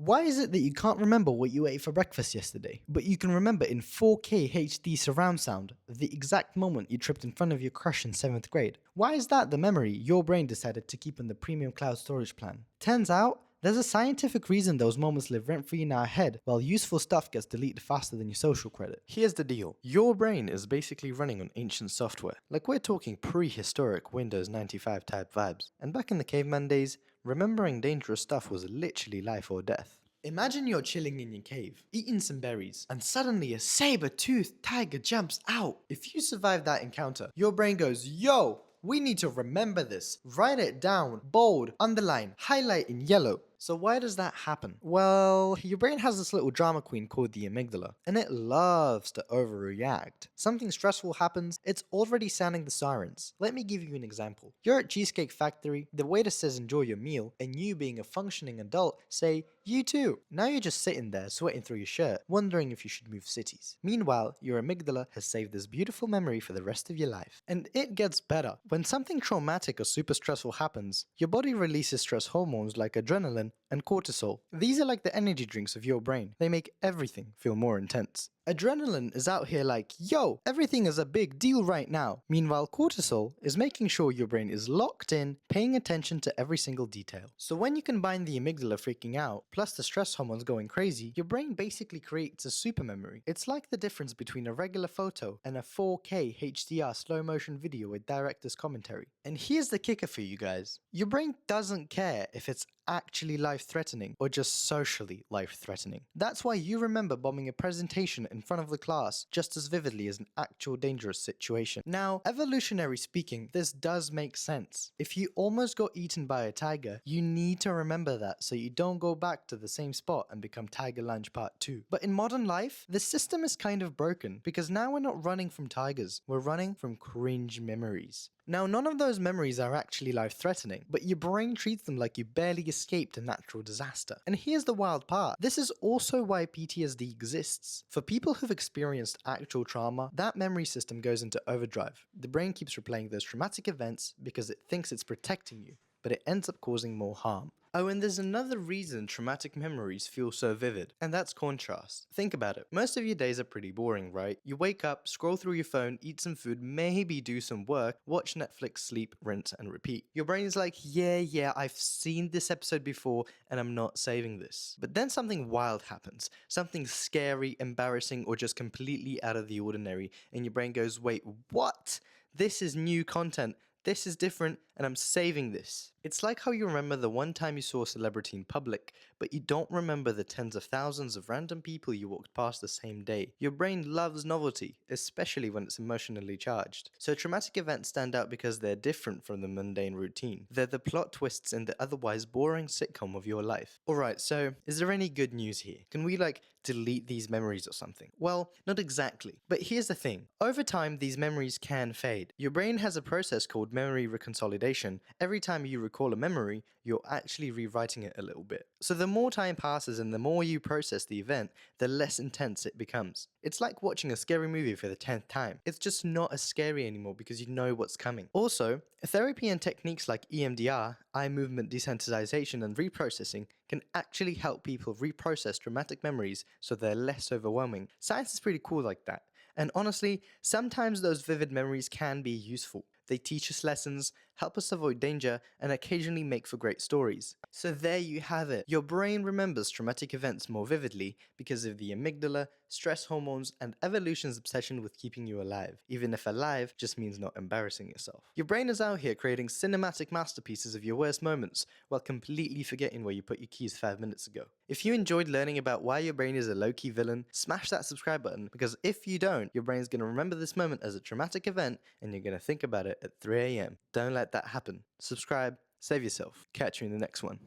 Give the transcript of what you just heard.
Why is it that you can't remember what you ate for breakfast yesterday, but you can remember in 4K HD surround sound the exact moment you tripped in front of your crush in 7th grade? Why is that the memory your brain decided to keep in the premium cloud storage plan? Turns out, there's a scientific reason those moments live rent free in our head, while useful stuff gets deleted faster than your social credit. Here's the deal: your brain is basically running on ancient software. Like, we're talking prehistoric Windows 95 type vibes. And back in the caveman days, remembering dangerous stuff was literally life or death. Imagine you're chilling in your cave, eating some berries, and suddenly a saber-toothed tiger jumps out. If you survive that encounter, your brain goes, yo, we need to remember this. Write it down, bold, underline, highlight in yellow. So why does that happen? Well, your brain has this little drama queen called the amygdala, and it loves to overreact. Something stressful happens, it's already sounding the sirens. Let me give you an example. You're at Cheesecake Factory, the waiter says enjoy your meal, and you, being a functioning adult, say, you too. Now you're just sitting there sweating through your shirt, wondering if you should move cities. Meanwhile, your amygdala has saved this beautiful memory for the rest of your life. And it gets better. When something traumatic or super stressful happens, your body releases stress hormones like adrenaline and cortisol. These are like the energy drinks of your brain. They make everything feel more intense. Adrenaline is out here like, yo, everything is a big deal right now. Meanwhile, cortisol is making sure your brain is locked in, paying attention to every single detail. So when you combine the amygdala freaking out, plus the stress hormones going crazy, your brain basically creates a super memory. It's like the difference between a regular photo and a 4K HDR slow motion video with director's commentary. And here's the kicker for you guys. Your brain doesn't care if it's actually life-threatening or just socially life-threatening. That's why you remember bombing a presentation in front of the class just as vividly as an actual dangerous situation. Now, evolutionary speaking, this does make sense. If you almost got eaten by a tiger, you need to remember that so you don't go back to the same spot and become Tiger Lunch Part 2. But in modern life, the system is kind of broken because now we're not running from tigers, we're running from cringe memories. Now, none of those memories are actually life-threatening, but your brain treats them like you barely escaped a natural disaster. And here's the wild part. This is also why PTSD exists. For people who've experienced actual trauma, that memory system goes into overdrive. The brain keeps replaying those traumatic events because it thinks it's protecting you, but it ends up causing more harm. Oh, and there's another reason traumatic memories feel so vivid, and that's contrast. Think about it. Most of your days are pretty boring, right? You wake up, scroll through your phone, eat some food, maybe do some work, watch Netflix, sleep, rinse, and repeat. Your brain's like, yeah, I've seen this episode before, and I'm not saving this. But then something wild happens. Something scary, embarrassing, or just completely out of the ordinary, and your brain goes, wait, what? This is new content. This is different, and I'm saving this. It's like how you remember the one time you saw a celebrity in public, but you don't remember the tens of thousands of random people you walked past the same day. Your brain loves novelty, especially when it's emotionally charged. So traumatic events stand out because they're different from the mundane routine. They're the plot twists in the otherwise boring sitcom of your life. Alright, so is there any good news here? Can we delete these memories or something? Well, not exactly. But here's the thing. Over time, these memories can fade. Your brain has a process called memory reconsolidation. Every time you recall a memory, you're actually rewriting it a little bit. So the more time passes and the more you process the event, the less intense it becomes. It's like watching a scary movie for the 10th time. It's just not as scary anymore because you know what's coming. Also, therapy and techniques like EMDR, eye movement desensitization, and reprocessing can actually help people reprocess traumatic memories so they're less overwhelming. Science is pretty cool like that. And honestly, sometimes those vivid memories can be useful. They teach us lessons, help us avoid danger, and occasionally make for great stories. So there you have it. Your brain remembers traumatic events more vividly because of the amygdala, stress hormones, and evolution's obsession with keeping you alive, even if alive just means not embarrassing yourself. Your brain is out here creating cinematic masterpieces of your worst moments while completely forgetting where you put your keys 5 minutes ago. If you enjoyed learning about why your brain is a low-key villain, smash that subscribe button, because if you don't, your brain's going to remember this moment as a traumatic event and you're going to think about it at 3 AM. Don't let that happen. Subscribe, save yourself. Catch you in the next one.